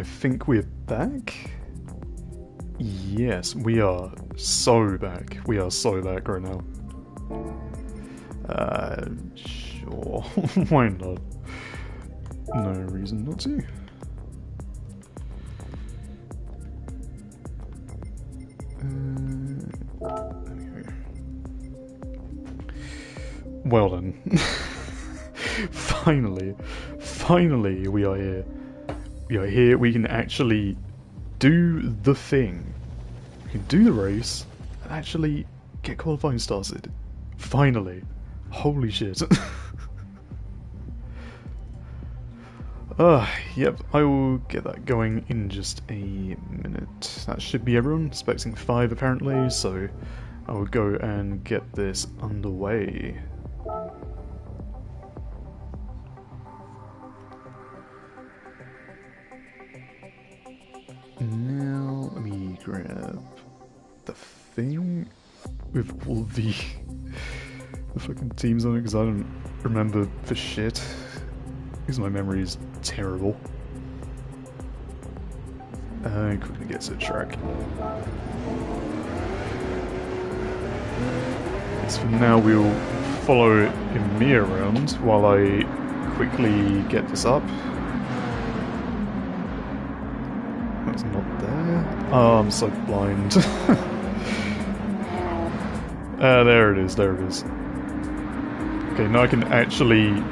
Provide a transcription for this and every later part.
I think we're back? Yes, we are so back. We are so back right now. Sure. Why not? No reason not to. There we go. Well done. Finally we are here. We are here, we can actually do the thing. We can do the race and actually get qualifying started. Finally. Holy shit. Yep, I will get that going in just a minute. That should be everyone, expecting 5 apparently, so I will go and get this underway. Now, let me grab the thing with all the fucking teams on it, because I don't remember for shit. Because my memory is terrible. Quickly get to the track. So for now we'll follow Emir around while I quickly get this up. That's not there. Oh, I'm so blind. There it is, there it is. Okay, now I can actually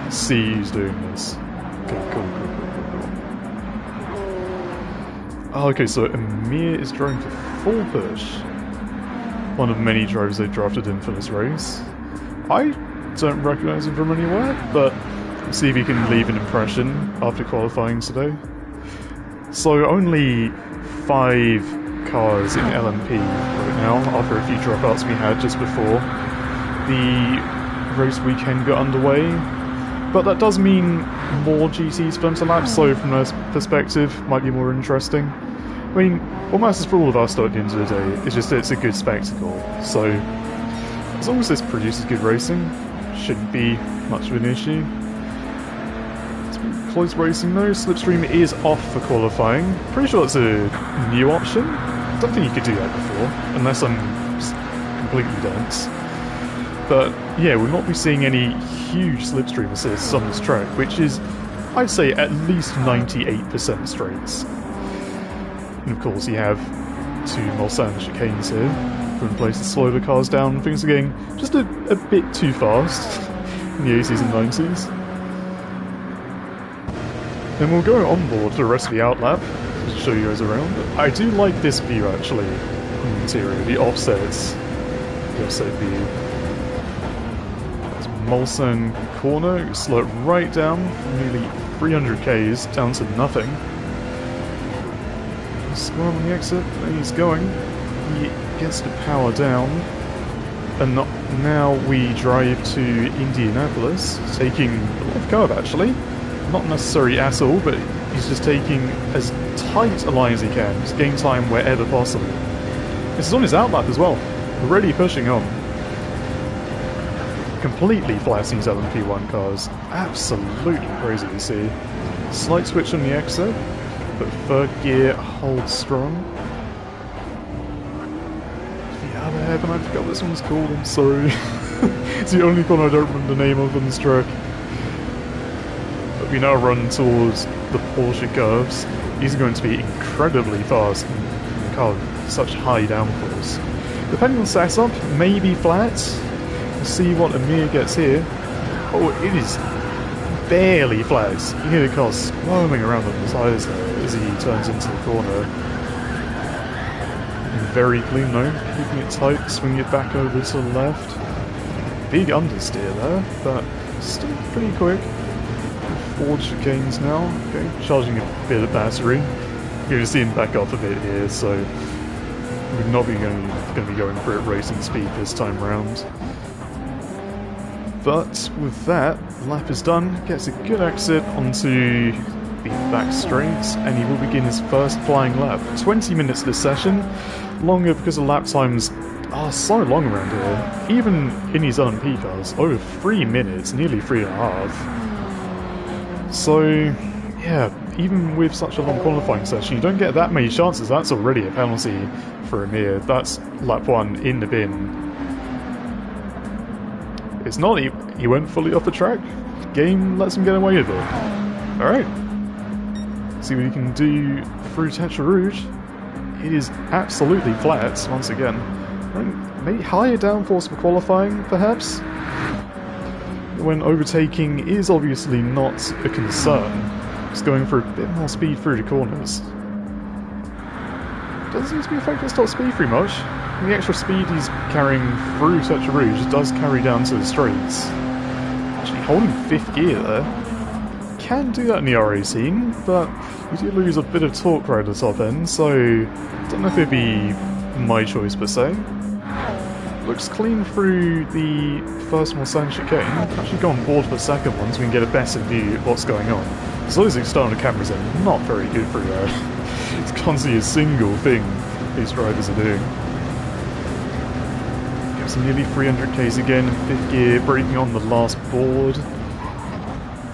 see who's doing this. Okay, cool. Oh, okay, so Emir is driving for full push. One of many drivers they drafted in for this race. I don't recognise him from anywhere, but we'll see if he can leave an impression after qualifying today. So only 5 cars in LMP right now, after a few dropouts we had just before the race weekend got underway. But that does mean more GTs for them to lap, so from their perspective, might be more interesting. I mean, what matters for all of us though at the end of the day is just that it's a good spectacle. So, as long as this produces good racing, shouldn't be much of an issue. It's been close racing though. Slipstream is off for qualifying. Pretty sure it's a new option. I don't think you could do that before, unless I'm completely dense. But yeah, we'll not be seeing any huge slipstream assists on this track, which is, I'd say, at least 98% straights. And of course you have 2 Mulsanne chicanes here, put in place to slow the cars down. Things are getting just a bit too fast in the 80s and 90s. Then we'll go on board for the rest of the outlap, to show you guys around. I do like this view actually, in the interior, the offset view. Mulsanne corner, you slow it right down, nearly 300 k's down to nothing. Squirm on the exit, and he's going. He gets to power down, and now we drive to Indianapolis, taking a lot of curve actually. Not necessary at all, but he's just taking as tight a line as he can, just gain time wherever possible. This is on his outlap as well, already pushing on. Completely flattening these LMP1 cars. Absolutely crazy to see. Slight switch on the exit, but 3rd gear holds strong. The other heaven, I forgot what this one's called, I'm sorry. It's the only one I don't remember the name of on this track. But we now run towards the Porsche curves. These are going to be incredibly fast in a car with such high downforce. Depending on setup, maybe flat. See what Emir gets here. Oh, it is barely flat. You hear the car squirming around on the tyres there as he turns into the corner. Very clean though, keeping it tight, swinging it back over to the left. Big understeer there, but still pretty quick. 4 chicanes now. Okay, charging a bit of battery. You're going to see him back off a bit here, so we're not going to be going for it racing speed this time round. But with that, lap is done, gets a good exit onto the back straight, and he will begin his first flying lap. 20 minutes this session, longer because the lap times are so long around here. Even in his LMP cars, over 3 minutes, nearly 3.5. So, yeah, even with such a long qualifying session, you don't get that many chances. That's already a penalty for Emir. That's lap 1 in the bin. It's not, he went fully off the track. The game lets him get away with it. Alright. See what he can do through Tetra Rouge. It is absolutely flat, once again. Maybe higher downforce for qualifying, perhaps? When overtaking is obviously not a concern. Just going for a bit more speed through the corners. Doesn't seem to be affecting top speed very much. The extra speed he's carrying through Tetra Rouge does carry down to the straights. Actually holding 5th gear there. Can do that in the R18, but you do lose a bit of torque right at the top end, so don't know if it'd be my choice per se. Looks clean through the first Mulsanne chicane. Actually go on board for the second one so we can get a better view of what's going on. So those external cameras are not very good for that. You can't see a single thing these drivers are doing. Gives nearly 300k's again in 5th gear, braking on the last board.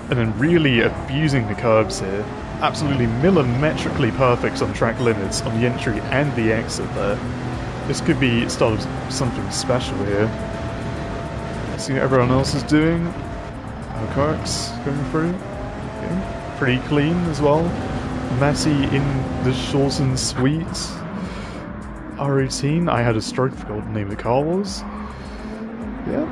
And then really abusing the curbs here. Absolutely millimetrically perfect on track limits on the entry and the exit there. This could be start of something special here. See what everyone else is doing. Alcox going through. Okay. Pretty clean as well. Messy in the short and sweet. R18, I had a stroke, forgot what the name of the car was. Yeah,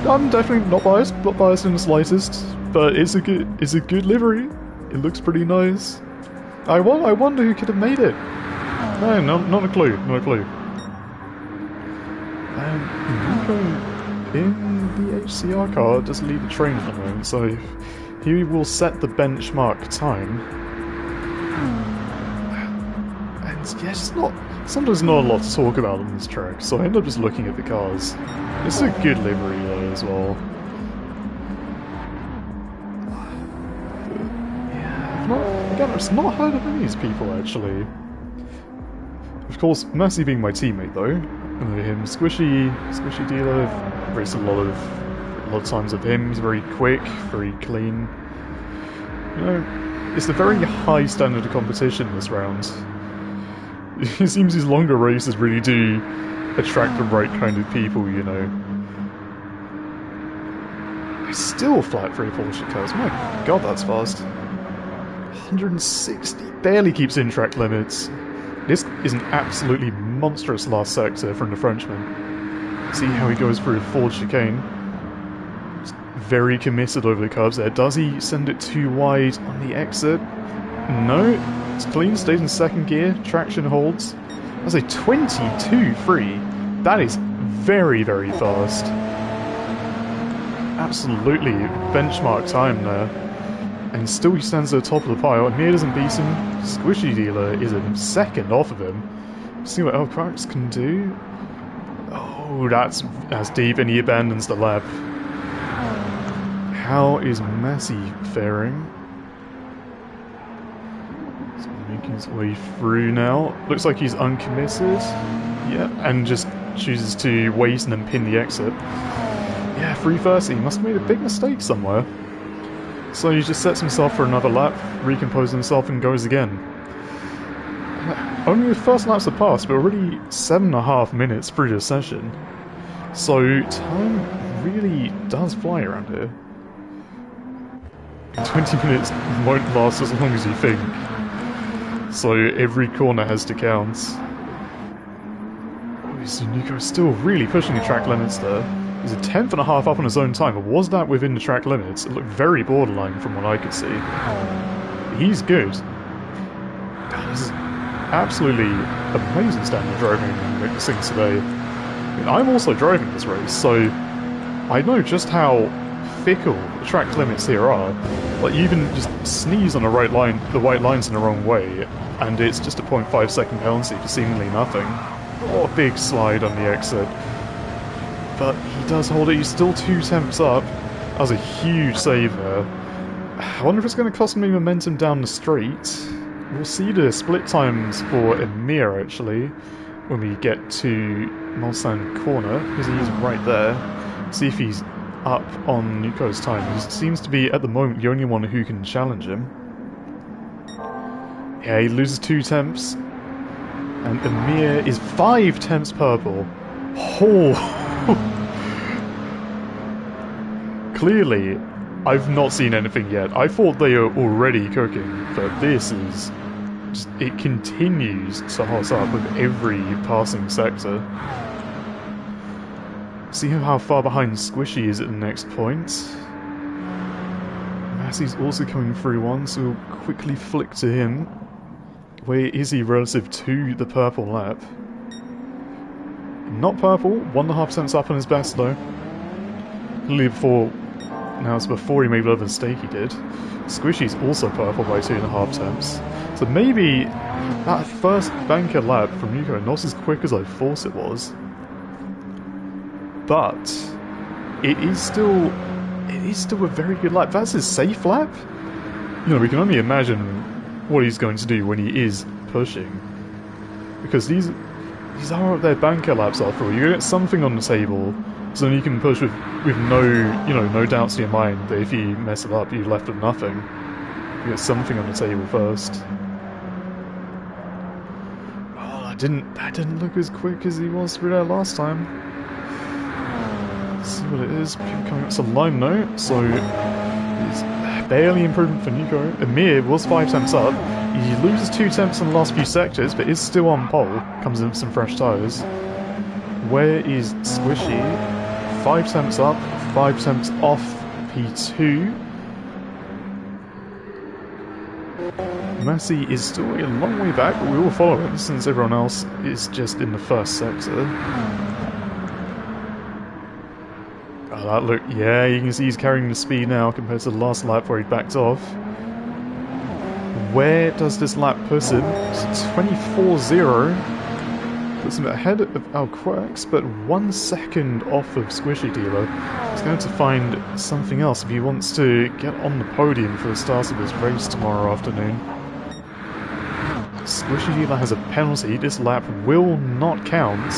I'm definitely not biased in the slightest, but it's a good livery. It looks pretty nice. I wonder who could have made it. No, not a clue, not a clue. And Nico in the HCR car doesn't lead the train at the moment, so he will set the benchmark time. And yeah, sometimes not a lot to talk about on this track, so I end up just looking at the cars. It's a good livery though as well. Yeah, I've not heard of any of these people actually. Of course, Massey being my teammate though. I know him, Squishy dealer. I've raced a lot of times with him. He's very quick, very clean. You know, it's a very high standard of competition this round. It seems these longer races really do attract the right kind of people, you know. It's still flat through Porsche cars. My god, that's fast. 160, barely keeps in track limits. This is an absolutely monstrous last sector from the Frenchman. See how he goes through a Ford chicane. Just very committed over the curbs there. Does he send it too wide on the exit? No, it's clean, stays in 2nd gear, traction holds. That's a 22.3. That is very, very fast. Absolutely benchmark time there. And still he stands at the top of the pile. Emir doesn't beat him. Squishy Dealer is a second off of him. See what Elcrax can do. Oh, that's deep, and he abandons the lap. How is Massey faring? He's making his way through now. Looks like he's uncommitted. Yeah, and just chooses to wait and then pin the exit. Yeah, 330. He must have made a big mistake somewhere. So he just sets himself for another lap, recomposes himself, and goes again. Only the first laps have passed, but already 7.5 minutes through the session. So time really does fly around here. 20 minutes won't last as long as you think. So every corner has to count. So Nico's still really pushing the track limits there. He's a 10.5 up on his own time, but was that within the track limits? It looked very borderline from what I could see. He's good. This is absolutely amazing standard driving and racing today. I mean, I'm also driving this race, so I know just how fickle the track limits here are. Like, you even just sneeze on the right line, the white line's in the wrong way, and it's just a 0.5 second penalty for seemingly nothing. Oh, a big slide on the exit. But he does hold it, he's still 2 tenths up. That was a huge save there. I wonder if it's going to cost me momentum down the straight. We'll see the split times for Emir actually when we get to Mulsanne corner, because he's right there. See if he's up on Nico's time. He seems to be, at the moment, the only one who can challenge him. Yeah, he loses 2 temps. And Amir is 5 temps purple. Oh! Clearly, I've not seen anything yet. I thought they were already cooking, but this is... just, it continues to hot up with every passing sector. See how far behind Squishy is at the next point. Massey's also coming through one, so we'll quickly flick to him. Where is he relative to the purple lap? Not purple, 1.5% up on his best though. Now it's before he made whatever mistake he did. Squishy's also purple by 2.5 temps. So maybe that first banker lap from Yuko not as quick as I thought it was. But it is still a very good lap. That's his safe lap? You know, we can only imagine what he's going to do when he is pushing. Because these are what their banker laps after all. You get something on the table, so then you can push with no doubts in your mind that if you mess it up, you're left with nothing. You get something on the table first. Oh, that didn't look as quick as he was through there last time. Let's see what it is. People coming up to Lime note, so it's barely improvement for Nico. Amir was 5 temps up. He loses 2 temps in the last few sectors, but is still on pole. Comes in with some fresh tyres. Where is Squishy? 5 temps up, 5 temps off P2. Massey is still a long way back, but we will follow him since everyone else is just in the first sector. Oh, that look, yeah, you can see he's carrying the speed now compared to the last lap where he backed off. Where does this lap put him? It's 24.0. Puts him ahead of Alquirks, but 1 second off of Squishy Dealer. He's going to find something else if he wants to get on the podium for the start of his race tomorrow afternoon. Squishy Dealer has a penalty. This lap will not count.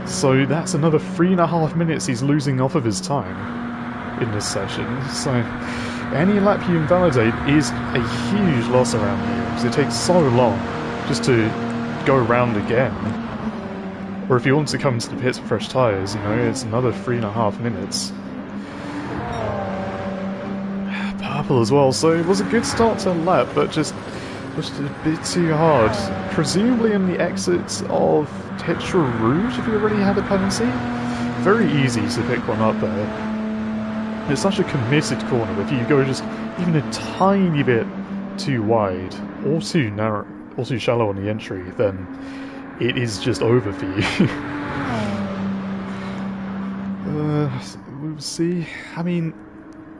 So that's another 3.5 minutes he's losing off of his time in this session. So any lap you invalidate is a huge loss around here, because it takes so long just to go around again. Or if you want to come to the pits with fresh tyres, you know, it's another 3.5 minutes. Purple as well, so it was a good start to the lap, but just pushed it a bit too hard. Presumably in the exits of Tetra Rouge, if you already had a penalty. Very easy to pick one up there. It's such a committed corner, but if you go just even a tiny bit too wide, or too narrow, or too shallow on the entry, then it is just over for you. We'll see. I mean,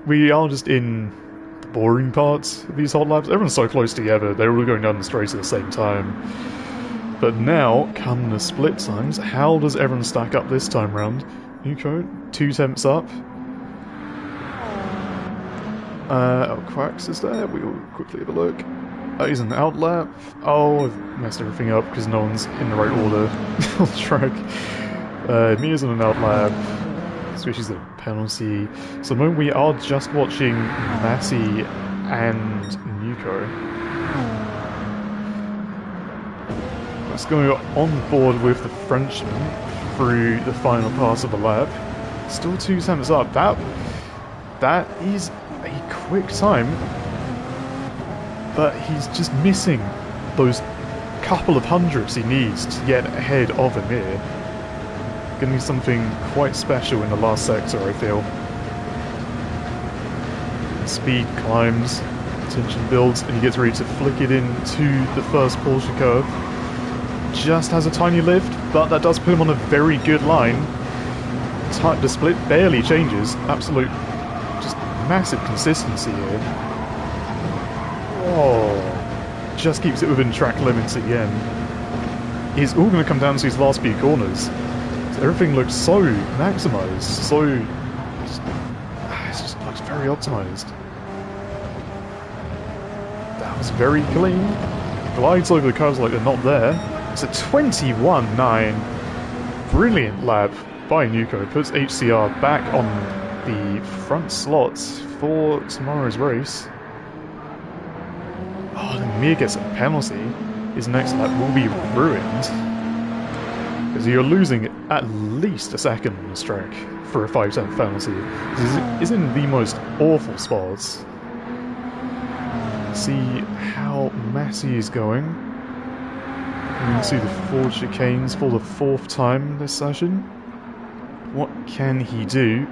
we are just in the boring parts of these hot laps. Everyone's so close together, they're all going down the straight at the same time. But now, come the split times, how does everyone stack up this time round? Nico, 2 temps up. Quacks is there, we will quickly have a look. He's an outlap. Oh, I've messed everything up because no one's in the right order on the track. Mia's on an outlap. Squishy's a penalty. So at the moment we are just watching Massey and Nico. Let's go on board with the Frenchman through the final part of the lap. Still 2 temps up. That is a quick time. But he's just missing those couple of hundredths he needs to get ahead of Amir. Gonna be something quite special in the last sector, I feel. Speed climbs, tension builds, and he gets ready to flick it into the first Porsche curve. Just has a tiny lift, but that does put him on a very good line. The split barely changes. Absolute, just massive consistency here. Oh, just keeps it within track limits again. It's all going to come down to his last few corners. So everything looks so maximised, so it just looks very optimised. That was very clean. Glides over the curves like they're not there. It's a 21.9. Brilliant lap by Nuko. Puts HCR back on the front slots for tomorrow's race. Oh, then Mir gets a penalty. His next lap will be ruined. Because you're losing at least a second on this track for a 5-tenth penalty. He's in the most awful spots. See how Massey is going. Into the 4 chicanes for the 4th time this session. What can he do?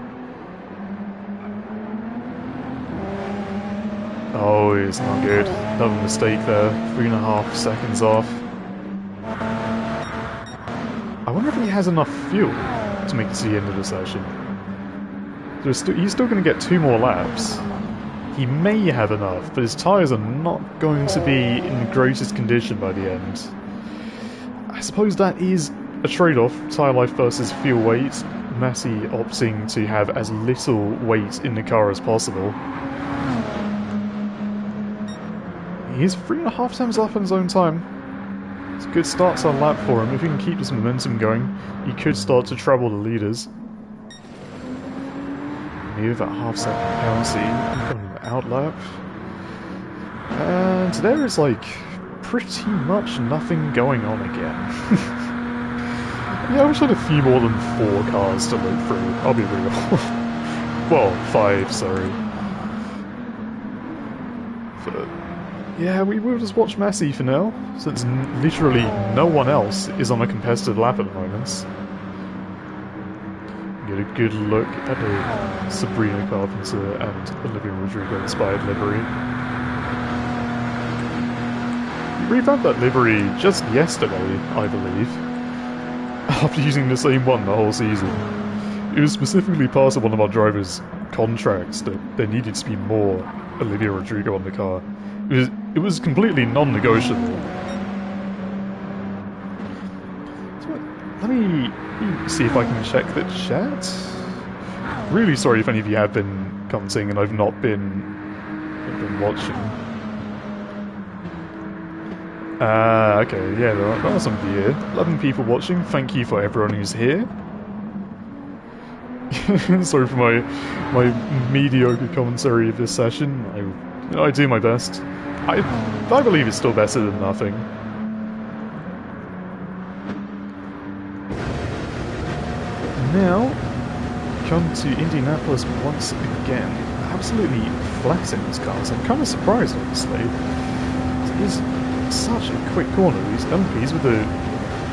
Oh, it's not good. Another mistake there. 3.5 seconds off. I wonder if he has enough fuel to make it to the end of the session. So he's still going to get 2 more laps. He may have enough, but his tyres are not going to be in the greatest condition by the end. I suppose that is a trade-off, tyre life versus fuel weight. Massey opting to have as little weight in the car as possible. He's 3.5 times off in his own time. It's a good start to a lap for him. If he can keep this momentum going, he could start to trouble the leaders. Maybe that half-second penalty from an outlap. And there is, like, pretty much nothing going on again. Yeah, I wish I had a few more than 4 cars to look through, I'll be real. Well, 5, sorry. But yeah, we will just watch Massey for now, since literally no one else is on a competitive lap at the moment. Get a good look at the Sabrina Carpenter and Olivia Rodrigo inspired livery. We revamped that livery just yesterday, I believe, after using the same one the whole season. It was specifically part of one of our drivers' contracts that there needed to be more Olivia Rodrigo on the car. It was completely non-negotiable. So let me see if I can check the chat. Really sorry if any of you have been commenting and I've not been watching. Okay, yeah, there are some of you here. 11 people watching. Thank you for everyone who's here. Sorry for my mediocre commentary of this session. I do my best. I believe it's still better than nothing. Now, come to Indianapolis once again. Absolutely flat in these cars. I'm kind of surprised, honestly. It is such a quick corner. These LMPs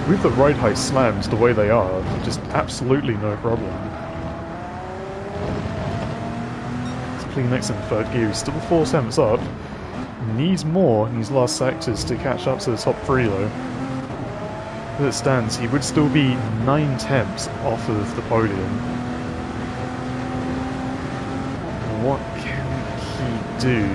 with the ride height slams the way they are, just absolutely no problem. Next in 3rd gear, he's still 4 tenths up. Needs more in these last sectors to catch up to the top 3 though. As it stands, he would still be 9 tenths off of the podium. What can he do?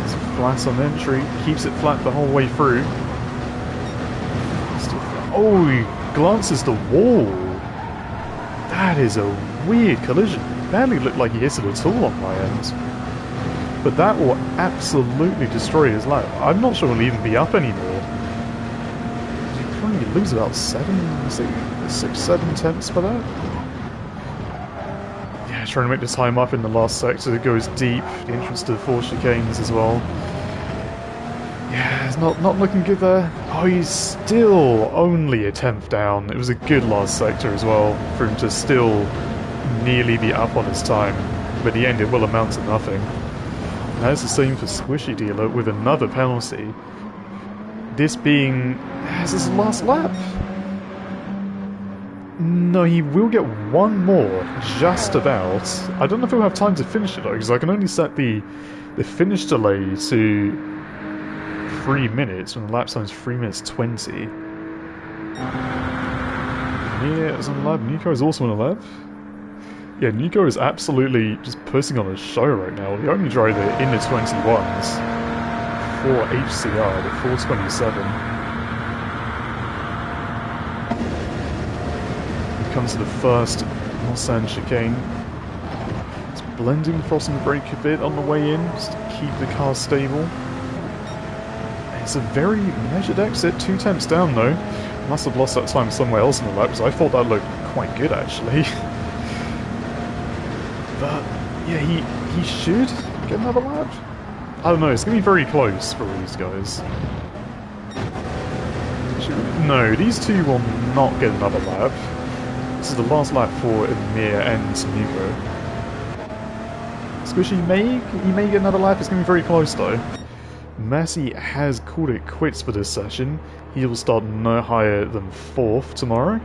It's flat on entry, keeps it flat the whole way through. Oh, he glances the wall. That is a weird collision. It barely looked like he hit it at all on my end. But that will absolutely destroy his lap. I'm not sure he'll even be up anymore. He'll probably lose about 6, 7 tenths for that. Yeah, trying to make the time up in the last sector. It goes deep. The entrance to the 4 chicanes as well. Yeah, it's not looking good there. Oh, he's still only a 10th down. It was a good last sector as well for him to still nearly be up on his time. But at the end, it will amount to nothing. And that's the same for Squishy Dealer with another penalty. This being his last lap. No, he will get one more, just about. I don't know if he'll have time to finish it though, because I can only set the finish delay to 3 minutes when the lap time's 3 minutes 20. Yeah, it's on the lap. Nico is also on the lap. Yeah, Nico is absolutely just putting on a show right now. The only driver in the 21s for HCR, the 427. We come to the first Mulsanne chicane. It's blending the frost and the brake a bit on the way in, just to keep the car stable. It's a very measured exit, 2 tenths down though. Must have lost that time somewhere else in the lap, because I thought that looked quite good, actually. But, yeah, he should get another lap? I don't know, it's going to be very close for these guys. No, these two will not get another lap. This is the last lap for Amir and Nico. Squishy he may get another lap, it's going to be very close though. Massey has called it quits for this session. He will start no higher than 4th tomorrow.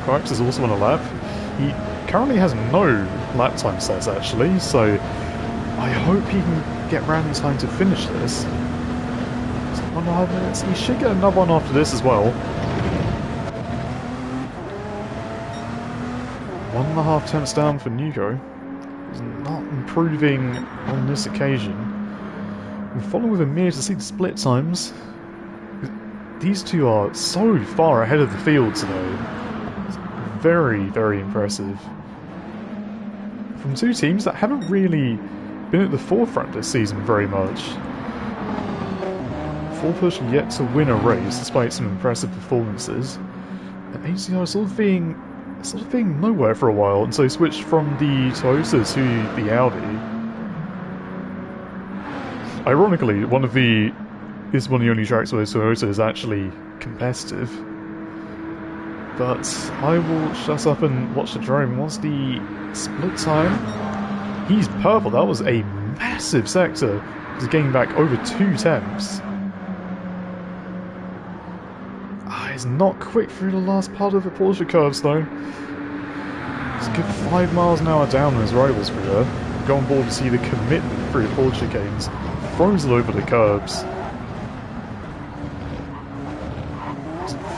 Quacks is also on a lap. He currently has no lap time sets actually, so I hope he can get round in time to finish this. 1.5 minutes. He should get another one after this as well. 1.5 tenths down for Nico. He's not improving on this occasion. We'll follow with Amir to see the split times. These two are so far ahead of the field today. It's very, very impressive. From two teams that haven't really been at the forefront this season very much. Full Push yet to win a race despite some impressive performances. And HCR sort of being nowhere for a while, and so switched from the Toyota to the Audi. Ironically, this is one of the only tracks where Toyota is actually competitive. But I will shut up and watch the drone. What's the split time? He's purple. That was a massive sector. He's getting back over 2 tenths. He's not quick through the last part of the Porsche curves though. He's a good 5 miles an hour down on his rivals through there. Go on board to see the commitment through the Porsche chicanes. Throws it over the curbs.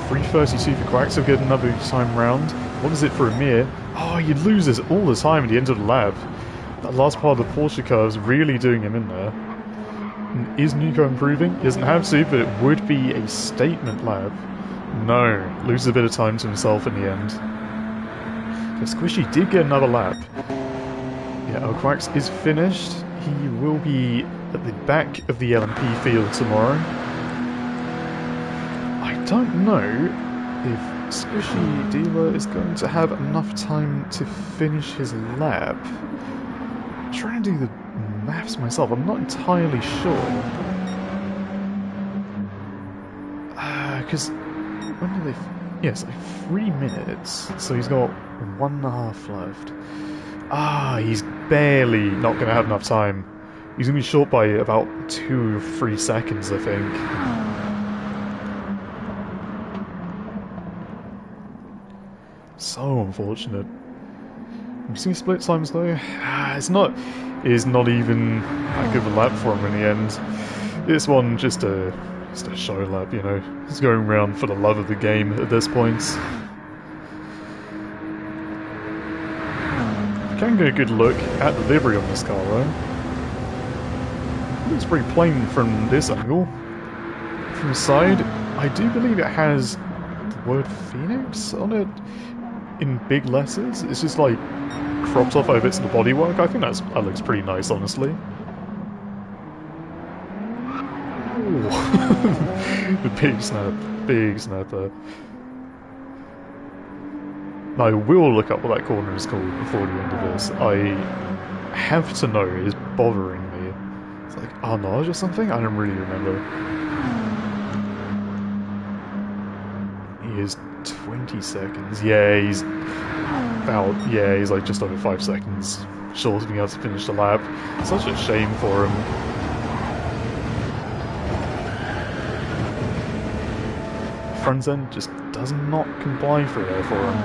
3:32 for Quacks, he'll get another time round. What is it for Amir? Oh, he loses all the time at the end of the lap. That last part of the Porsche curves really doing him in there. And is Nico improving? He doesn't have to, but it would be a statement lap. No, loses a bit of time to himself in the end. But Squishy did get another lap. Yeah, Quacks is finished. He will be at the back of the LMP field tomorrow. I don't know if Squishy Dealer is going to have enough time to finish his lap. I'm trying to do the maths myself, I'm not entirely sure. Because when do they... Yes, like 3 minutes, so he's got 1.5 left. He's barely not going to have enough time. He's going to be short by about 2 or 3 seconds, I think. So unfortunate. You see split times though? It is not even that good of a lap for him in the end. This one just a show lap, you know. He's going around for the love of the game at this point. You can get a good look at the livery on this car though. It looks pretty plain from this angle. From the side, I do believe it has the word Phoenix on it in big letters. It's just like cropped off over bits of the bodywork. I think that looks pretty nice, honestly. The big snap there. I will look up what that corner is called before the end of this. I have to know, it is bothering me. It's like Arnage or something? I don't really remember. He is 20 seconds. Yeah, he's like just over 5 seconds short of being able to finish the lap. Such a shame for him. Front end just does not comply through there for him.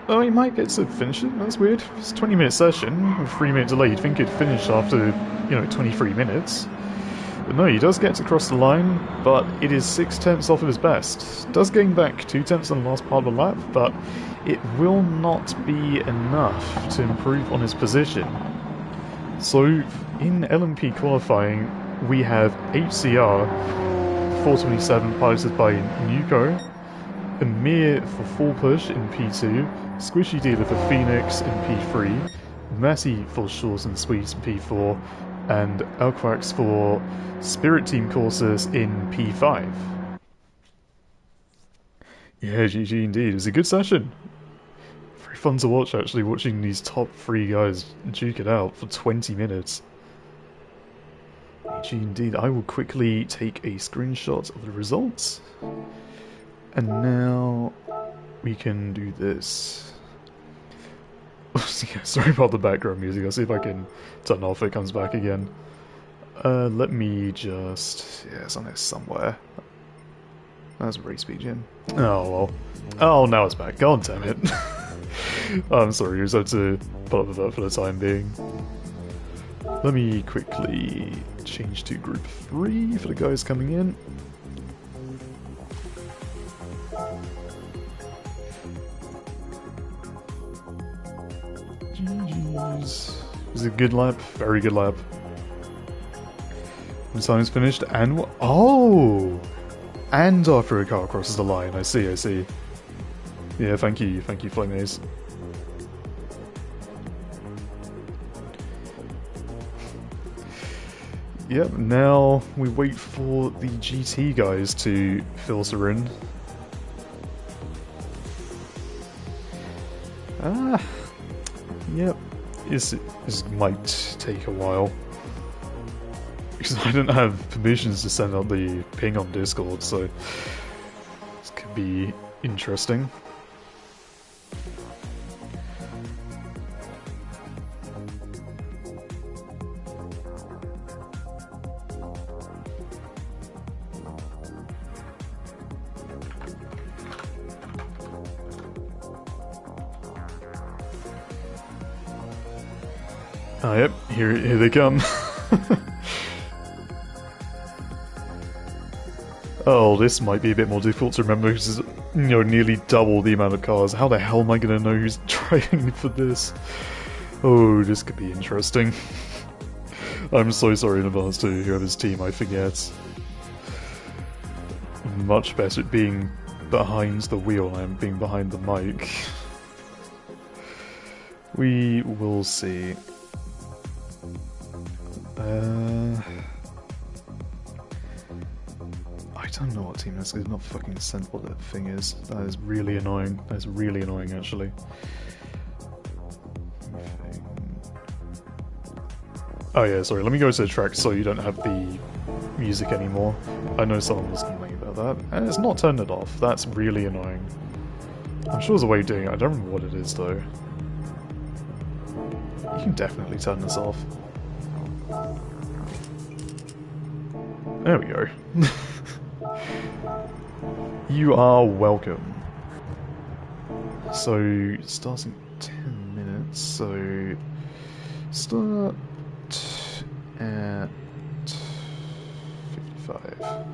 Oh, he might get to finish it. That's weird. It's a 20-minute session with 3-minute delay. You'd think he'd finish after, 23 minutes. But no, he does get to cross the line, but it is 6 tenths off of his best. Does gain back 2 tenths on the last part of the lap, but it will not be enough to improve on his position. So, in LMP qualifying, we have HCR 427 piloted by Nuko, Amir for Full Push in P2, Squishy Dealer for Phoenix in P3, Massey for short and sweet in P4, and Elquax for Spirit Team courses in P5. Yeah, GG indeed. It was a good session. Very fun to watch, actually, watching these top 3 guys duke it out for 20 minutes. GG indeed. I will quickly take a screenshot of the results. And now we can do this. Yeah, sorry about the background music. I'll see if I can turn off if it comes back again. Let me just... yeah, it's on there somewhere. That's race BGM. Oh, well. Oh, now it's back. God damn it. I'm sorry, you just had to put up with that for the time being. Let me quickly change to group 3 for the guys coming in. GG's. It was a good lap, very good lap. The time's finished, and oh! And after a car crosses the line, I see, I see. Yeah, thank you, Flameace. Yep, now we wait for the GT guys to filter in. Yep, this might take a while. Because I don't have permissions to send out the ping on Discord, so this could be interesting. Oh, yep, here they come. Oh, this might be a bit more difficult to remember because it's, nearly double the amount of cars. How the hell am I going to know who's driving for this? Oh, this could be interesting. I'm so sorry in advance to whoever's team I forget. Much better at being behind the wheel than being behind the mic. We will see. I don't know what team this is. It's not fucking sent what that thing is. That is really annoying. That's really annoying, actually. Oh yeah, sorry. Let me go to the track so you don't have the music anymore. I know someone was complaining about that, and it's not turned it off. That's really annoying. I'm sure there's a way of doing it. I don't remember what it is though. You can definitely turn this off. There we go. You are welcome. So, it starts in 10 minutes, so start at 55.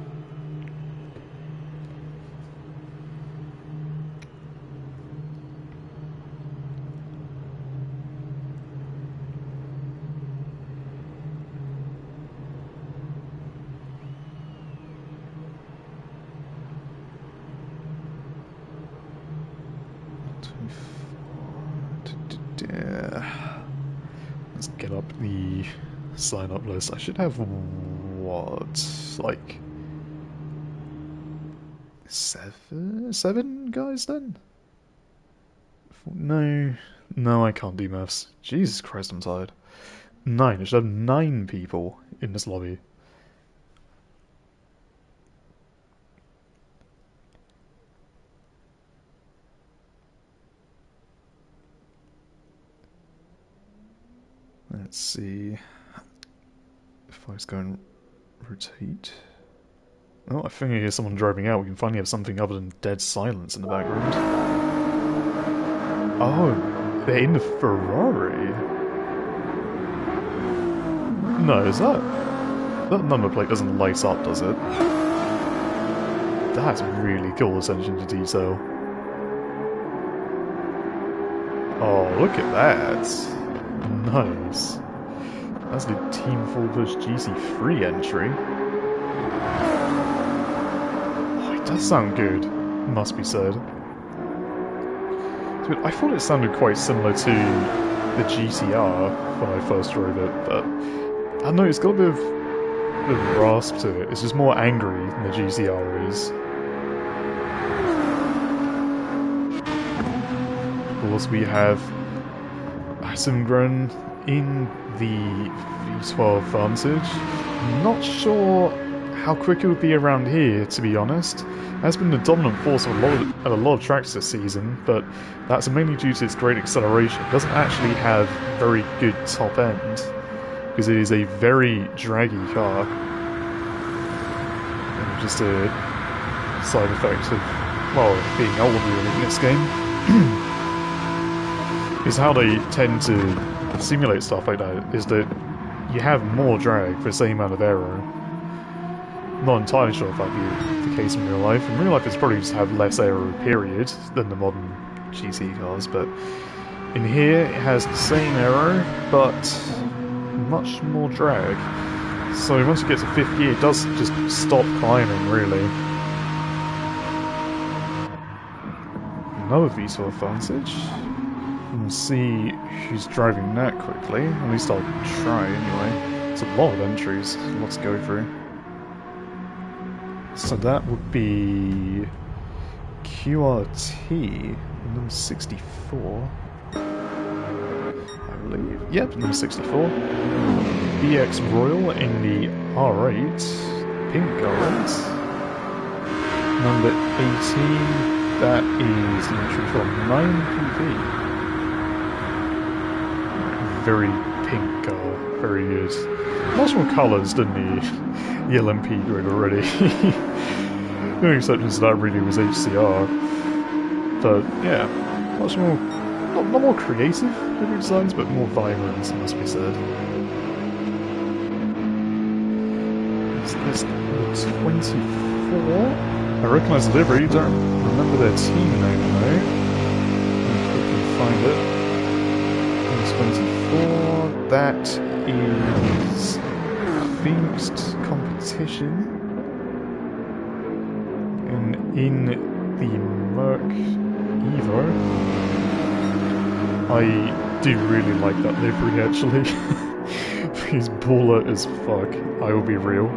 Let's get up the sign up list. I should have what, like seven guys then? No, I can't do maths. Jesus Christ, I'm tired. 9. I should have 9 people in this lobby. Let's see if I just go and rotate. Oh, I think I hear someone driving out. We can finally have something other than dead silence in the background. Oh, they're in the Ferrari. No, is that number plate doesn't light up, does it? That's really cool attention to detail. Oh, look at that. Nice. That's the Team 4 vs GC3 entry. Oh, it does sound good, must be said. Dude, I thought it sounded quite similar to the GCR when I first drove it, but I don't know, it's got a bit of rasp to it. It's just more angry than the GCR is. Of course, we have Asengren in the V12 Vantage. I'm not sure how quick it would be around here, to be honest. It has been the dominant force at a lot of tracks this season, but that's mainly due to its great acceleration. It doesn't actually have very good top end, because it is a very draggy car. And just a side effect of, well, being old really in this game. Is how they tend to simulate stuff like that, is that you have more drag for the same amount of aero. Not entirely sure if that'd be the case in real life. In real life it's probably just have less aero period than the modern GT cars, but in here it has the same aero, but much more drag. So once you get to 5th gear, it does just stop climbing, really. Another V12 Vantage. We'll see who's driving that quickly. At least I'll try anyway. It's a lot of entries, lots to go through. So that would be QRT, number 64. I believe. Yep, number 64. BX Royal in the R8, pink R8. Number 18, that is the entry from 9PV. Very pink car, very good. Much more colours than the LMP grid already. The only exception to that really was HCR. But yeah, much more, not more creative livery designs, but more vibrant, it must be said. So this number 24. I recognise the livery, don't remember their team name though. I'll quickly find it. 24, that is Phoenixed Competition, and in the Merc Evo, I do really like that livery actually. He's baller as fuck, I will be real.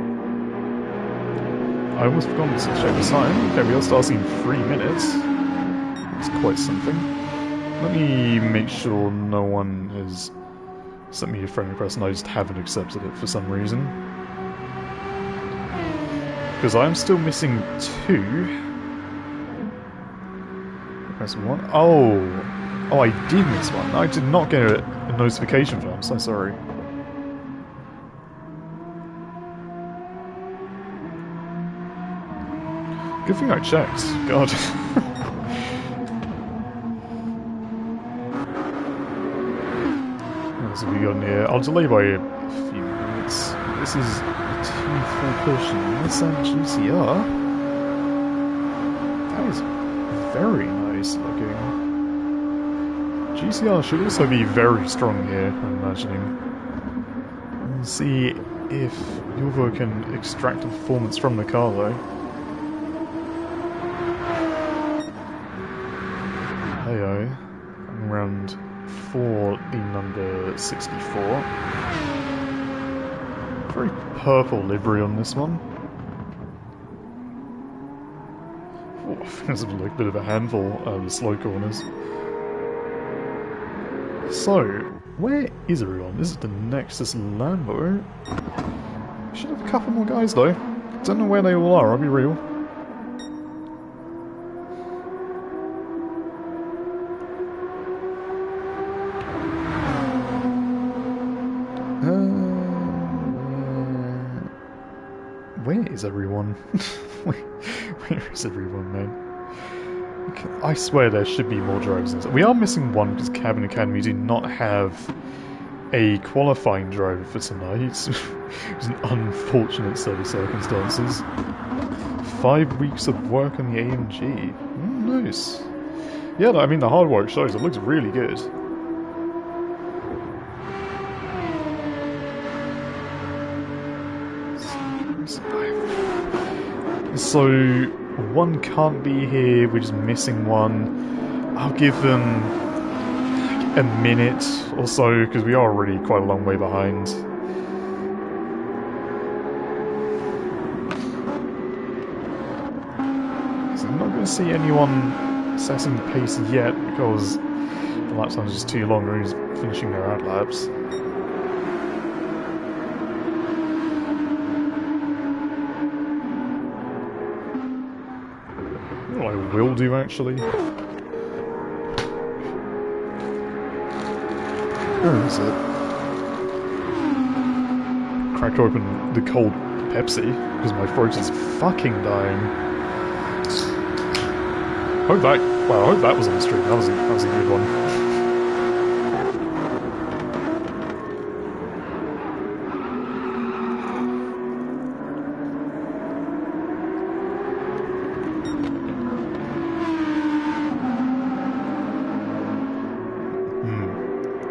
I almost forgot to check the time. Okay, we are starting in 3 minutes. It's quite something. Let me make sure no one has sent me a friend request and I just haven't accepted it for some reason. Because I'm still missing 2. Press 1. Oh, I did miss one. I did not get a notification for that. I'm so sorry. Good thing I checked. God. What have we got in here? I'll delay by a few minutes. This is a 2-4 push Nissan GCR. That is very nice looking. GCR should also be very strong here, I'm imagining. We'll see if Yuvo can extract the performance from the car though. Heyo. Round 4, the number 64. Very purple livery on this one. Oh, there's a bit of a handful of the slow corners. So, where is everyone? This is the Nexus Lambo. Should have a couple more guys though. Don't know where they all are, I'll be real. Where is everyone? Where is everyone, man? I swear there should be more drivers in this. We are missing one because Cabin Academy do not have a qualifying driver for tonight. It's an unfortunate set of circumstances. 5 weeks of work on the AMG. Nice. Yeah, I mean the hard work shows. It looks really good. So, one can't be here, we're just missing one. I'll give them a minute or so, because we are already quite a long way behind. So I'm not going to see anyone setting the pace yet, because the lap time is just too long, and he's finishing their out laps. What I will do, actually. Where is it? Crack open the cold Pepsi, because my throat is fucking dying. Hope that, well, I hope that was on stream. That was a good one.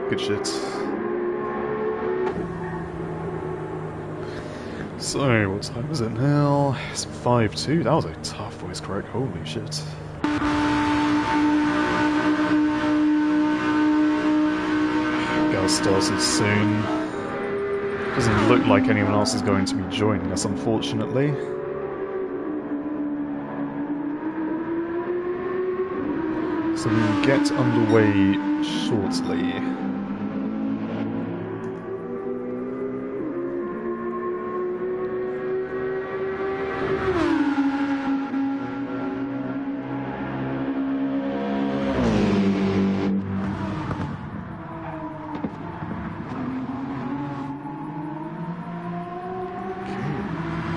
Good shit. So, what time is it now? It's 5-2. That was a tough voice crack. Holy shit. Gas started soon. Doesn't look like anyone else is going to be joining us, unfortunately. So we will get underway shortly.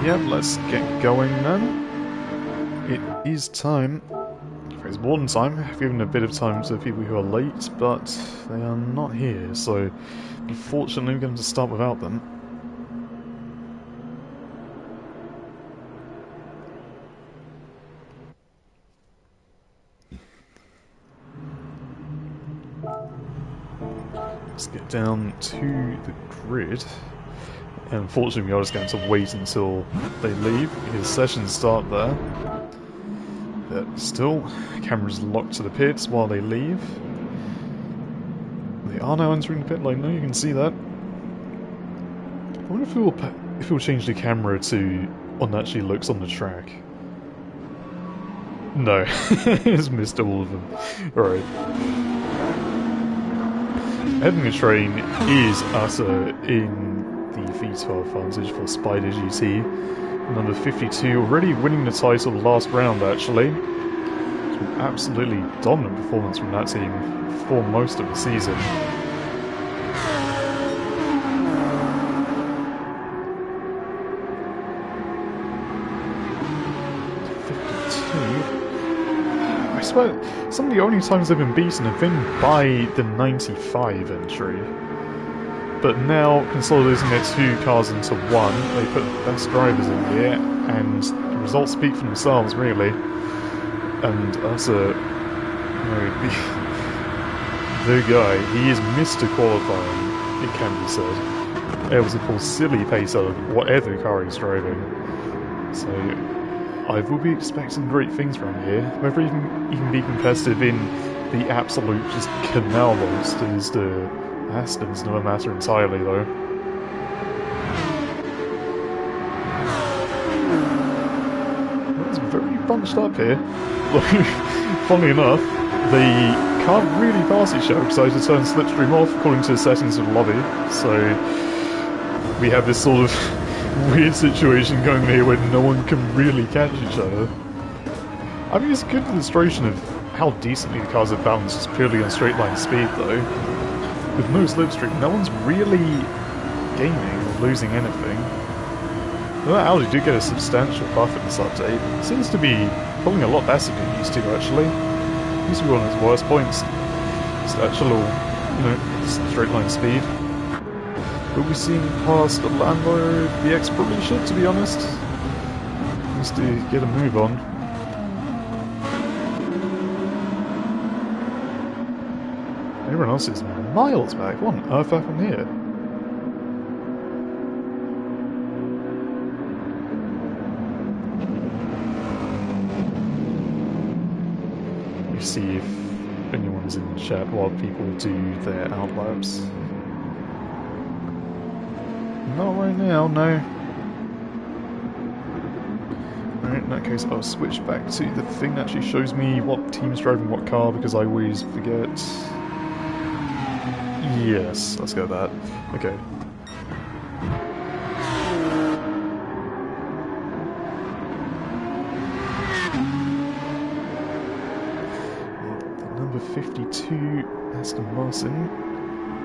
Yep, let's get going then. It is time. It's more than time. I've given a bit of time to people who are late, but they are not here, so unfortunately we're going to start without them. Let's get down to the grid. And unfortunately, we are just going to wait until they leave, because sessions start there. But still, cameras locked to the pits while they leave. They are now entering the pit lane, no, you can see that. I wonder if we'll change the camera to one that actually looks on the track. No, it's missed all of them. Alright. Heading the train is utter in the V12 advantage for Spider GT. Number 52 already winning the title last round, actually. It's an absolutely dominant performance from that team for most of the season. I swear, some of the only times they've been beaten have been by the 95 entry. But now, consolidating their two cars into one, they put the best drivers in here, and the results speak for themselves, really. And as a... the guy, he is Mr. Qualifying, it can be said. Able to pull silly pace out of whatever car he's driving. So, I will be expecting great things from here. Whether he can be competitive in the absolute just canal monsters, the Aston's another matter entirely, though. It's very bunched up here. Funnily enough, they can't really pass each other because I had to turn slipstream off according to the settings of the lobby. So we have this sort of weird situation going here where no one can really catch each other. I mean, it's a good illustration of how decently the cars are balanced just purely on straight line speed, though. With no slipstream, no one's really gaining or losing anything. Well, that Audi did get a substantial buff in this update. It seems to be pulling a lot better than it used to, actually. It used to be one of its worst points. Just actual, straight line speed. Will we see past the Lambo VX? Probably should, to be honest. Just to get a move on. Everyone else is miles back. What on earth happened here? Let me see if anyone times in chat while people do their outlaps. Not right now, no. Alright, in that case I'll switch back to the thing that actually shows me what team's driving what car, because I always forget. Yes, let's go with that. Okay. The number 52 Aston Martin,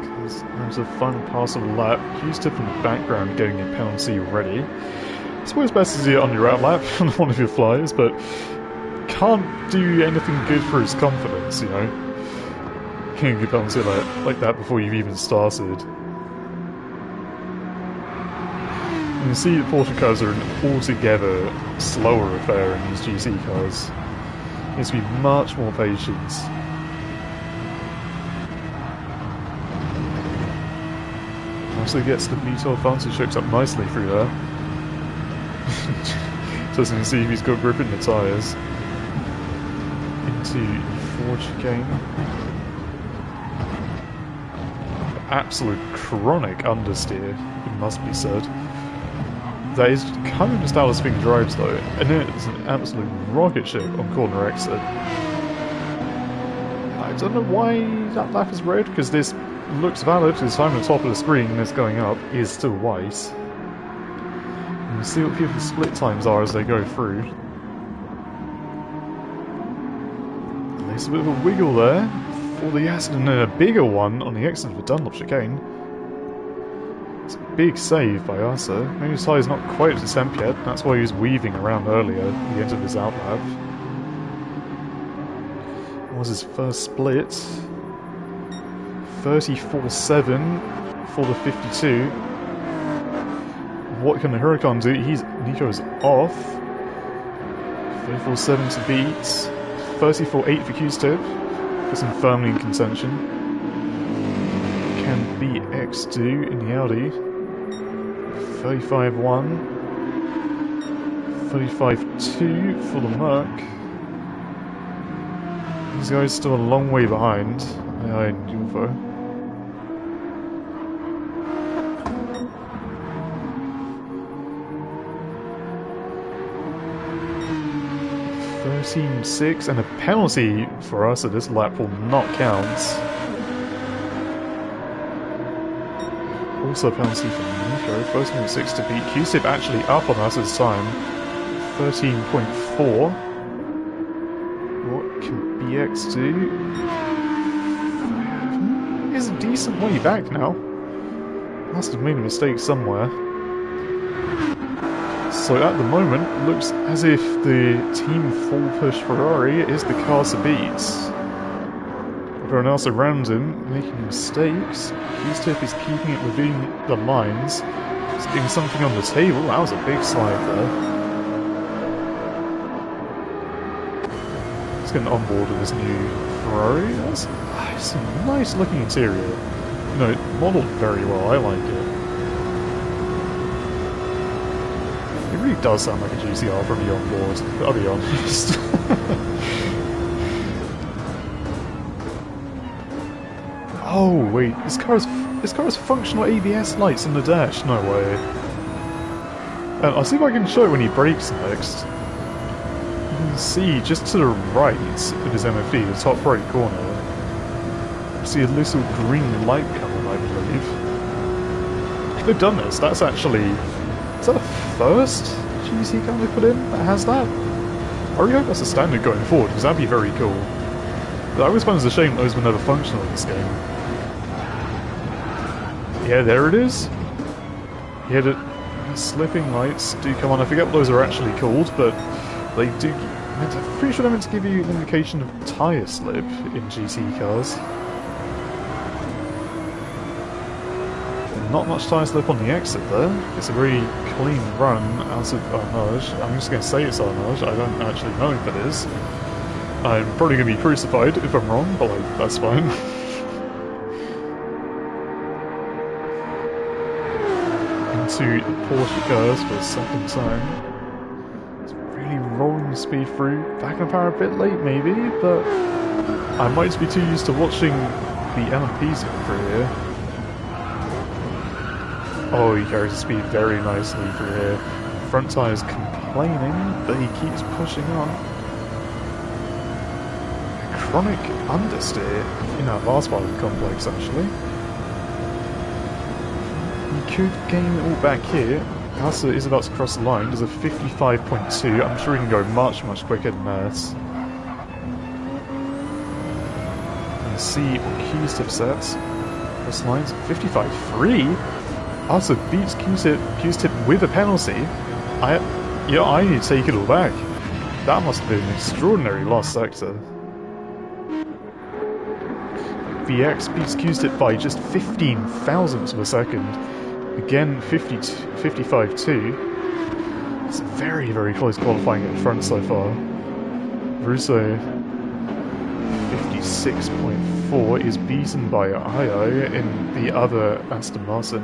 because there's a final pass of a lap. Used up in the background getting a penalty already. I suppose best to see it on your outlap on one of your flyers, but can't do anything good for his confidence, you know? Getting a penalty like that before you've even started. You can see the Porsche cars are an altogether slower affair in these GT cars. There needs to be much more patience. Also gets the V12 advantage hooked up nicely through there. So as you can see, he's got grip in the tyres. Into Forge again. Absolute chronic understeer, it must be said. That is kind of just how this thing drives though, and then it's an absolute rocket ship on corner exit. I don't know why that lap is red, because this looks valid, because time at the top of the screen and it's going up is still white. And you see what people's split times are as they go through. And there's a bit of a wiggle there for the accident, and a bigger one on the exit of the Dunlop chicane. It's a big save by Arthur. Maybe his tyre's not quite at its temp yet, that's why he was weaving around earlier at the end of his outlap. It was his first split. 34.7 for the 52. What can the Huracan do? Nico's off. 34.7 to beat. 34.8 for Q-Step. Puts him firmly in contention. Can BX do in the Audi? 35.1. 35.2 for the Merc. These guys still a long way behind. Behind Ulfo. 13.6, and a penalty for us, so this lap will not count. Also a penalty for Nico, 13.6 to beat. Q-Tip actually up on us this time. 13.4. What can BX do? He's a decent way back now. Must have made a mistake somewhere. So at the moment, it looks as if the Team Full Push Ferrari is the car to beat. Everyone else around him making mistakes. Q-Tip is keeping it within the lines. He's getting something on the table. That was a big slide there. Let's get on board with this new Ferrari. That's a nice looking interior. You know, modelled very well. I like it. It really does sound like a GCR from the onboard, I'll be honest. Oh wait, this car has functional ABS lights on the dash. No way. And I'll see if I can show it when he brakes next. You can see just to the right of his MFD, the top right corner. You see a little green light coming, I believe. If they've done this, that's actually... Is that the first GC car they put in that has that? I really hope that's a standard going forward, because that'd be very cool. But I always find it a shame those were never functional in this game. Yeah, there it is. Yeah, the slipping lights do come on. I forget what those are actually called, but they do... I'm pretty sure they're meant to give you an indication of tyre slip in GT cars. Not much tyre slip on the exit there. It's a very clean run out of Arnage. I'm just going to say it's Arnage. I don't actually know if it is. I'm probably going to be crucified if I'm wrong, but like, that's fine. Into the Porsche cars for a second time. It's really rolling the speed through. Back in power a bit late maybe, but I might be too used to watching the LMPs go through here. Oh, he carries the speed very nicely through here. Front tyre's complaining, but he keeps pushing on. A chronic understeer in that last part of the complex, actually. He could gain it all back here. Asa is about to cross the line. There's a 55.2. I'm sure he can go much, much quicker than that. And see what Q-Tip sets. Cross the lines. 55.3? Asa beats Q-Tip with a penalty. I need to take it all back. That must have been an extraordinary last sector. VX beats Q-Tip by just 15 thousandths of a second. Again, 55.2. It's very, very close qualifying at the front so far. Russo, 56.4, is beaten by Io in the other Aston Martin.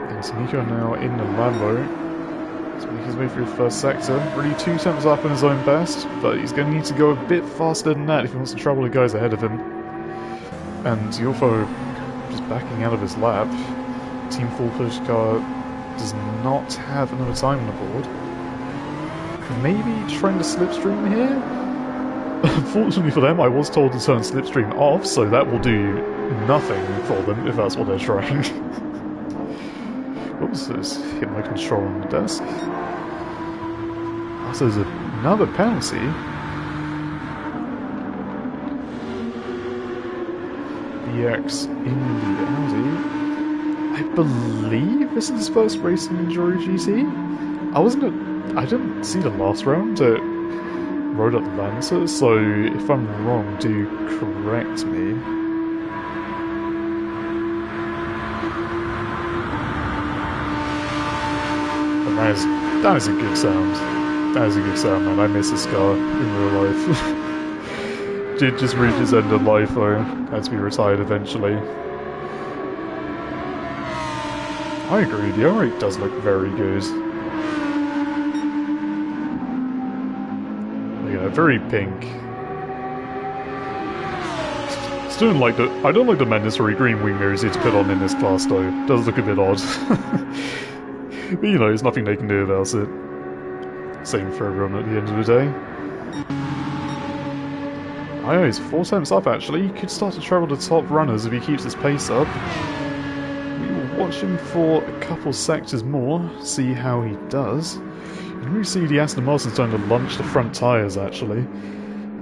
And Nico now in the Lambo. He's making his way through the first sector. Really 2 tenths up in his own best, but he's going to need to go a bit faster than that if he wants to trouble the guys ahead of him. And Yorfo just backing out of his lap. Team Full Push car does not have another time on the board. Maybe trying to slipstream here? Unfortunately for them, I was told to turn slipstream off, so that will do nothing for them if that's what they're trying. Oops, just hit my control on the desk. So there's another penalty. BX in the Audi. I believe this is his first race in EnduroGT. I didn't see the last round at Road Atlanta, so if I'm wrong, do correct me. But that is a good sound. That is a good sound, man. I miss this car in real life. Did just reach his end of life though, had to be retired eventually. I agree, the R8 does look very good. Yeah, very pink. Still I don't like the mandatory green wing mirrors it's put on in this class though. It does look a bit odd. But you know, there's nothing they can do about it. Same for everyone at the end of the day. Io is 4 tenths up actually. He could start to travel the top runners if he keeps his pace up. We will watch him for a couple sectors more, see how he does. You can really see the Aston Martin's starting to lunch the front tyres actually.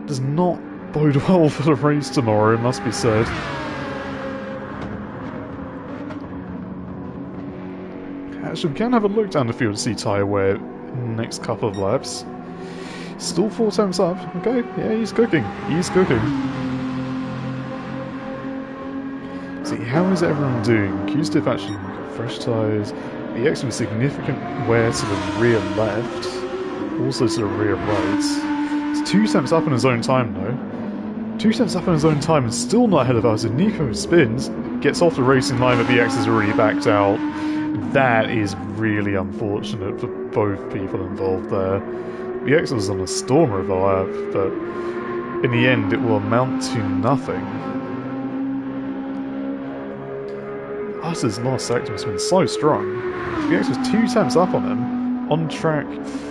Does not bode well for the race tomorrow, it must be said. Actually, we can have a look down the field to see tyre wear in the next couple of laps. Still 4 tenths up. Okay, yeah, he's cooking. He's cooking. See, how is everyone doing? Q-Tip actually got fresh tyres. The X with significant wear to the rear left. Also to the rear right. It's 2 tenths up in his own time though. 2 tenths up in his own time and still not ahead of us. And Nico spins, gets off the racing line, but the X has already backed out. That is really unfortunate for both people involved there. The X was on a stormer of a lap, but in the end it will amount to nothing. Us's last sector has been so strong. The X was 2 tenths up on him, on track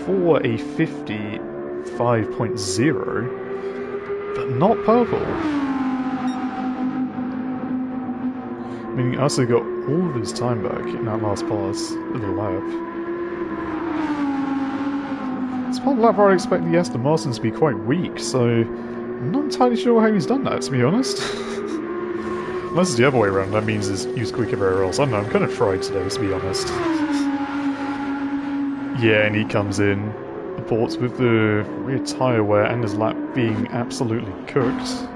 for a 55.0, but not purple. Meaning Us got all of his time back in that last pass of the lap. This part of the lap I expect the Aston Martin to be quite weak, so I'm not entirely sure how he's done that, to be honest. Unless it's the other way around, that means he's used quick everywhere else. I don't know, I'm kind of fried today, to be honest. Yeah, and he comes in, reports with the rear tyre wear and his lap being absolutely cooked.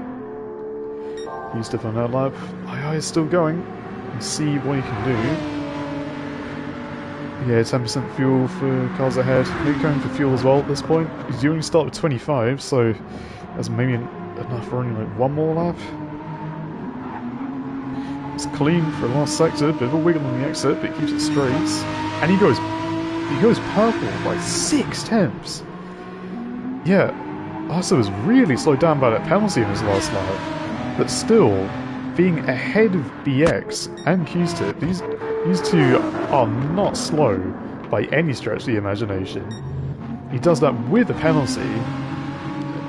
He's stiff on that lap. II is still going. Let's see what he can do. Yeah, 10% fuel for cars ahead. Maybe going for fuel as well at this point. Because you only start with 25, so that's maybe enough for only like one more lap. It's clean for the last sector, bit of a wiggle on the exit, but he keeps it straight. And he goes purple by 6 tenths. yeah, Arthur was really slowed down by that penalty in his last lap, but still, being ahead of BX and Q-Tip, these two are not slow by any stretch of the imagination. He does that with a penalty.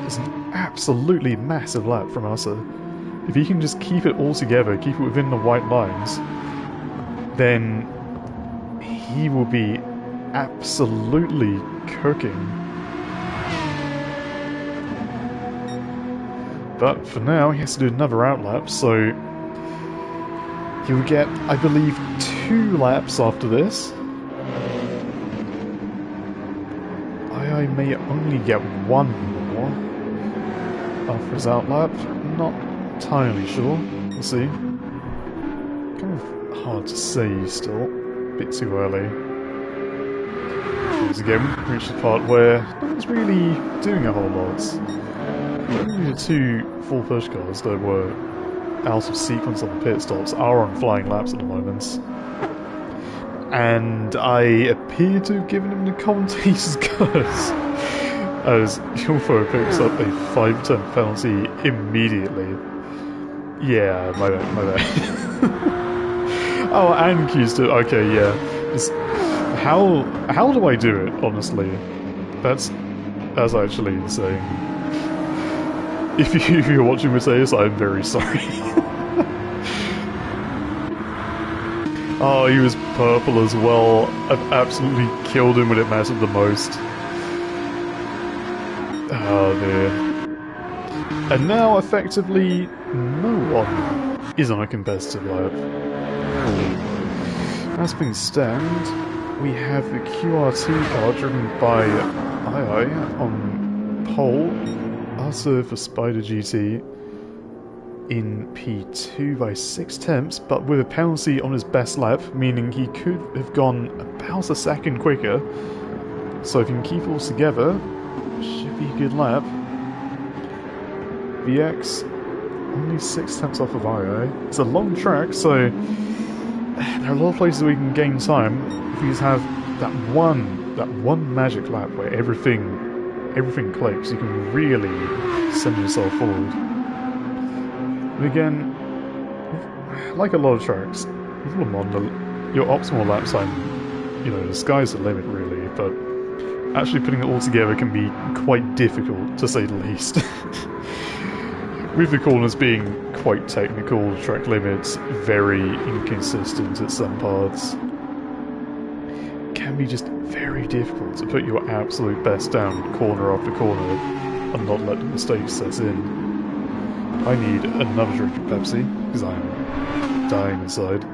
It's an absolutely massive lap from Arthur. If he can just keep it all together, keep it within the white lines, then he will be absolutely cooking. But for now, he has to do another outlap, so he will get, I believe, 2 laps after this. I may only get 1 more after his outlap. Not entirely sure. We'll see. Kind of hard to say still. A bit too early. Once again, we reached the part where no one's really doing a whole lot. Only the 2 full push cars that were out of sequence on the pit stops are on flying laps at the moment. And I appear to have given him the commentator's curse, as Yulfo picks up a 5% penalty immediately. Yeah, my bad. Oh, and Q-Tip, okay, yeah. How do I do it, honestly? That's actually insane. If you're watching Mateus, I'm very sorry. Oh, he was purple as well. I've absolutely killed him when it mattered the most. Oh dear. And now, effectively, no one is on a competitive lap. As things stand, we have the QRT car driven by II on pole, also for Spider GT in P2 by 6 tenths, but with a penalty on his best lap, meaning he could have gone about a second quicker. So if you can keep all together, should be a good lap. VX only 6 tenths off of II. It's a long track, so there are a lot of places where you can gain time if you just have that one magic lap where everything clicks. You can really send yourself forward. And again, like a lot of tracks, with Le Mans, your optimal lap time, you know, the sky's the limit really, but actually putting it all together can be quite difficult, to say the least. With the corners being quite technical, track limits very inconsistent at some parts, it can be just very difficult to put your absolute best down corner after corner and not let the mistakes set in. I need another drink of Pepsi, because I am dying inside.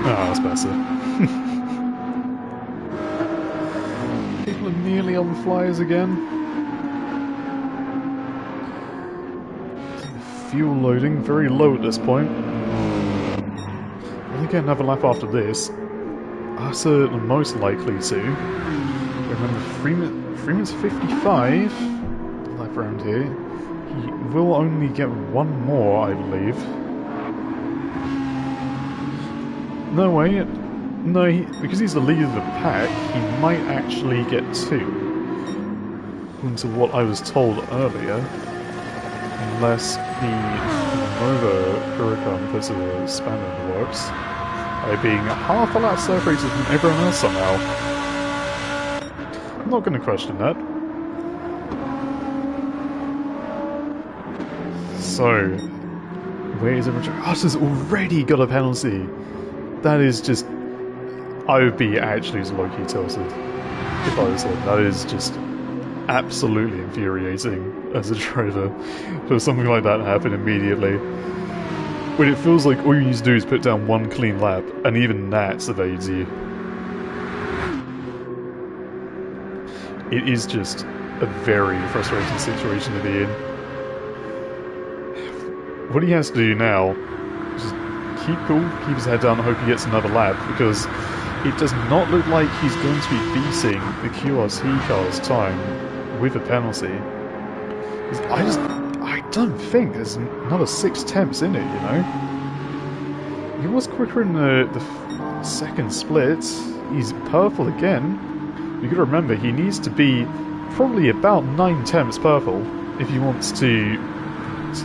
Ah, that's better. People are nearly on the flyers again. Fuel loading, very low at this point. We'll get another lap after this. That's the most likely to. Remember, Freeman's 55 lap around here. He will only get 1 more, I believe. No way. No, because he's the leader of the pack, he might actually get 2. According to what I was told earlier. Unless the Nova Huracan puts a spanner in the works. By being half a lap separated from everyone else somehow. I'm not going to question that. So, where is everyone? Arthur's already got a penalty. That is just... I would be actually as low-key tilted if I was him. That is just absolutely infuriating as a driver for something like that to happen immediately. When it feels like all you need to do is put down 1 clean lap, and even that evades you. It is just a very frustrating situation to be in. what he has to do now is just keep cool, keep his head down, and hope he gets another lap, because it does not look like he's going to be beating the QRT car's time with a penalty. I don't think there's another 6 tenths in it, you know? He was quicker in the second split. He's purple again. You gotta remember, he needs to be probably about 9 tenths purple if he wants to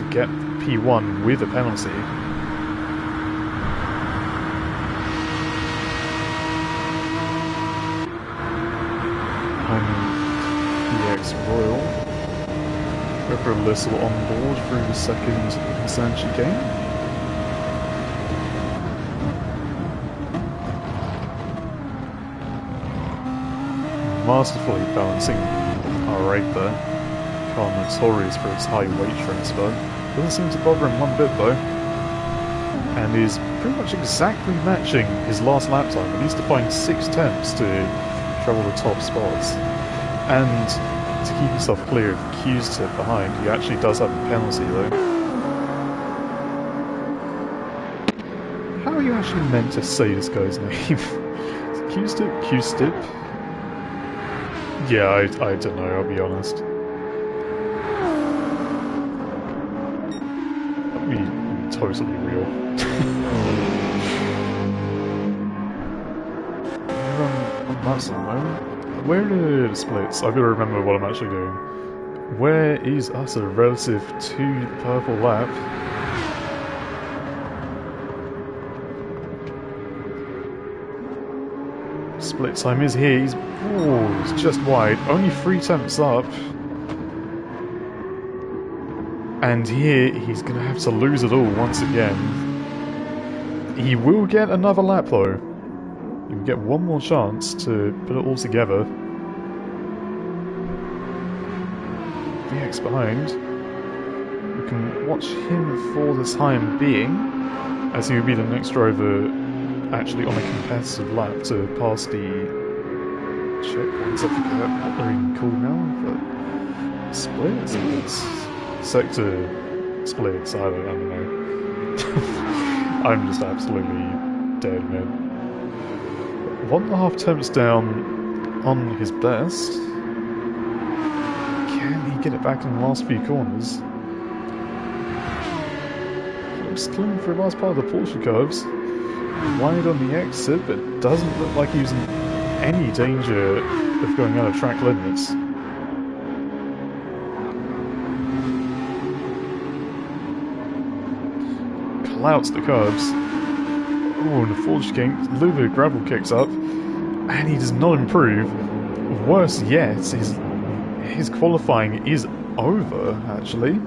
get P1 with a penalty. PX Royal. Pepper Lissel on board through the second sand chicane. Masterfully balancing R8 there. Car notorious for its high weight transfer. Doesn't seem to bother him one bit though. And is pretty much exactly matching his last lap time. He needs to find 6 tenths to travel the top spots. And to keep himself clear of Q's tip behind, he actually does have a penalty though. How are you actually meant to say this guy's name? Q's tip? Q's tip? Yeah, I don't know, I'll be honest. That'd be totally real. On that side, moment. Where are the splits? I've got to remember what I'm actually doing. Where is Utter relative to the purple lap? Split time is here. He's just wide. Only 3 tenths up. And here he's going to have to lose it all once again. He will get another lap though. You can get one more chance to put it all together. VX behind. We can watch him for the time being, as he will be the next driver actually on a competitive lap to pass the checkpoints. I forget what they're even called now, but splits? It's sector splits, I don't know. I'm just absolutely dead, man. 1.5 tenths down on his best. Can he get it back in the last few corners? Looks clean for the last part of the Porsche curves. Wide on the exit, but doesn't look like he's in any danger of going out of track limits. Clouts the curbs. Oh, and the Ford chicane, a little bit of gravel kicks up, and he does not improve. Worse yet, his qualifying is over, actually,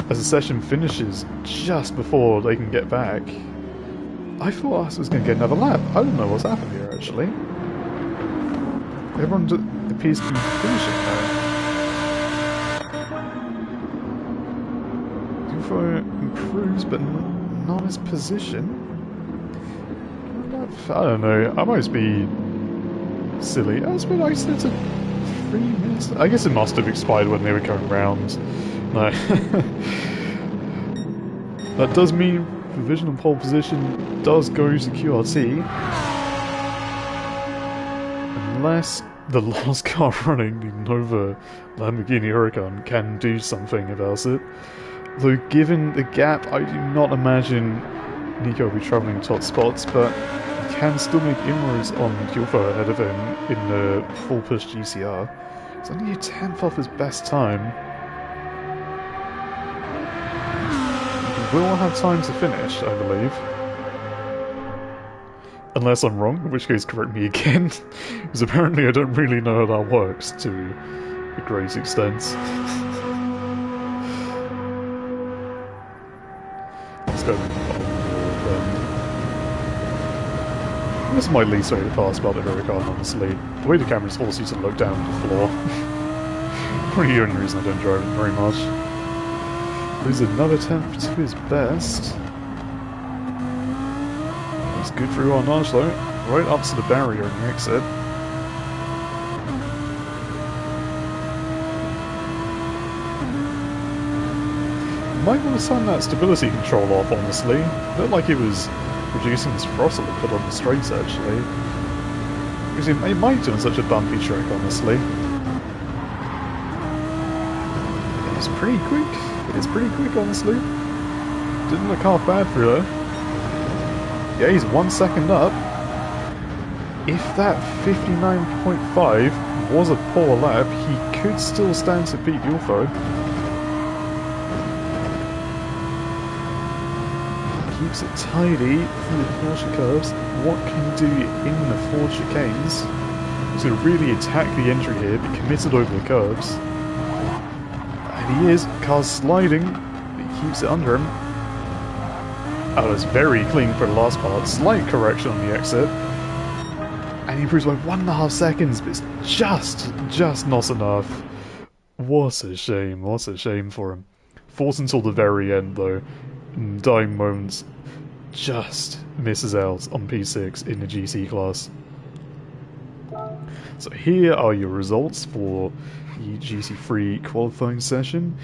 as the session finishes just before they can get back. I thought us was going to get another lap. I don't know what's happened here, actually. Everyone appears to be finishing now. Info improves, but not his position. I don't know, I might be silly. It's been isolated 3 minutes. I guess it must have expired when they were going round. No. That does mean provisional pole position does go to QRT. Unless the last car running, the Nova Lamborghini Huracan, can do something about it. Though given the gap, I do not imagine Nico will be travelling top spots, but he can still make inroads on Kyofo ahead of him in the full push GCR. It's only a 10th off his best time. He will have time to finish, I believe. Unless I'm wrong, in which case correct me again. Because apparently I don't really know how that works to a great extent. Let's go. This is my least favourite part about the Huracan, honestly. The way the cameras force you to look down at the floor. Probably the only reason I don't drive it very much. Lose another 10th to his best. That's good for Arnage though. Right up to the barrier on the exit. might want to turn that stability control off, honestly. It looked like it was reducing its throttle a bit on the straights, actually. Because it might do on such a bumpy track, honestly. It's pretty quick. It's pretty quick, honestly. Didn't look half bad for her. Yeah, he's 1 second up. If that 59.5 was a poor lap, he could still stand to beat Ulfo. Keeps it tidy through the Porsche curves. What can he do in the Ford chicanes? He's going to really attack the entry here, be committed over the curves. And he is. Car's sliding. He keeps it under him. Oh, it's very clean for the last part. Slight correction on the exit. And he improves by 1.5 seconds, but it's just not enough. What a shame for him. Fought until the very end, though. In dying moments, just misses out on P6 in the GC class. So here are your results for the GC3 qualifying session.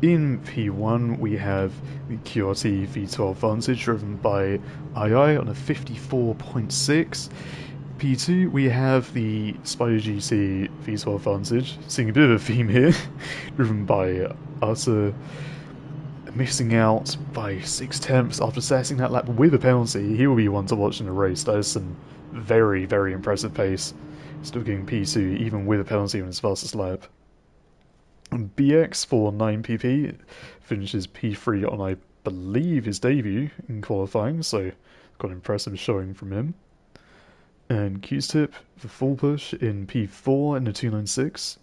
In P1 we have the QRT V12 Vantage driven by II on a 54.6. P2 we have the Spider GT V12 Vantage, seeing a bit of a theme here, driven by Utter, missing out by 6/10 after setting that lap with a penalty. He will be one to watch in the race. That is some very impressive pace. Still getting P2 even with a penalty on his fastest lap. And BX for 9PP finishes P3 on, I believe, his debut in qualifying, so got an impressive showing from him. And Q-Tip for full push in P4 in the 296.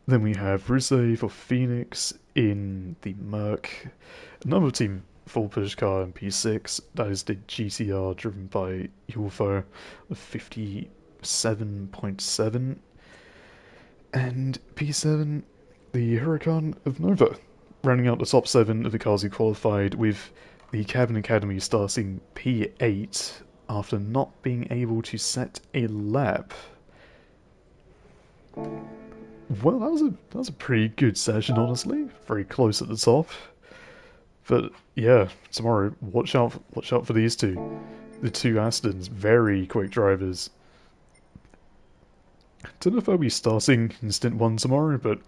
Then we have Russe for Phoenix in the Merc, another team full push car in P6. That is the GTR driven by Ulfo of 57.7. And P7, the Huracan of Nova, rounding out the top 7 of the cars who qualified, with the Cabin Academy starting P8 after not being able to set a lap. Well, that was a pretty good session, honestly. Very close at the top. But yeah, tomorrow, watch out for these two. The two Astons, very quick drivers. Don't know if I'll be starting in Stint 1 tomorrow, but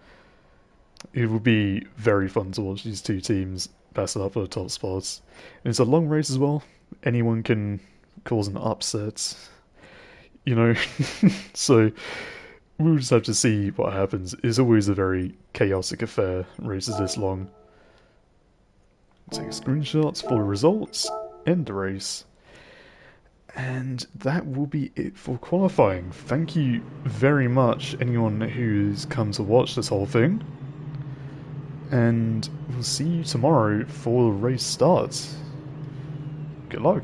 it will be very fun to watch these two teams battle up for the top spots. And it's a long race as well. Anyone can cause an upset, you know. So we'll just have to see what happens. It's always a very chaotic affair, races this long. Take screenshots for the results, end the race. And that will be it for qualifying. Thank you very much, anyone who's come to watch this whole thing. And we'll see you tomorrow for the race starts. Good luck.